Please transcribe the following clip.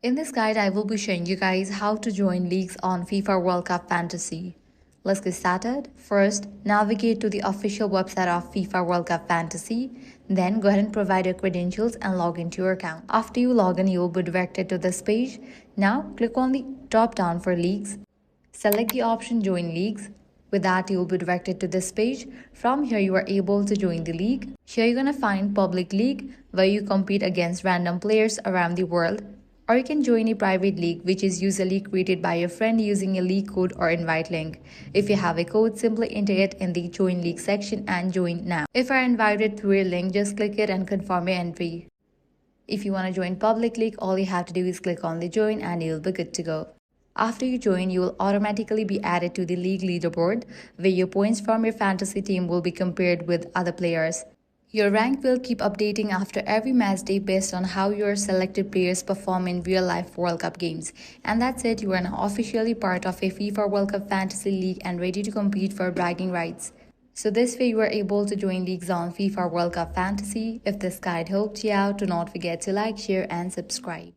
In this guide, I will be showing you guys how to join leagues on FIFA World Cup Fantasy. Let's get started. First, navigate to the official website of FIFA World Cup Fantasy. Then go ahead and provide your credentials and log into your account. After you log in, you will be directed to this page. Now, click on the drop down for leagues. Select the option Join Leagues. With that, you will be directed to this page. From here, you are able to join the league. Here, you're going to find Public League, where you compete against random players around the world. Or you can join a private league, which is usually created by your friend using a league code or invite link. If you have a code, simply enter it in the Join League section and join now. If you are invited through a link, just click it and confirm your entry. If you want to join Public League, all you have to do is click on the Join and you'll be good to go. After you join, you will automatically be added to the league leaderboard, where your points from your fantasy team will be compared with other players. Your rank will keep updating after every match day based on how your selected players perform in real-life World Cup games. And that's it, you are now officially part of a FIFA World Cup Fantasy League and ready to compete for bragging rights. So this way you are able to join leagues on FIFA World Cup Fantasy. If this guide helped you out, do not forget to like, share and subscribe.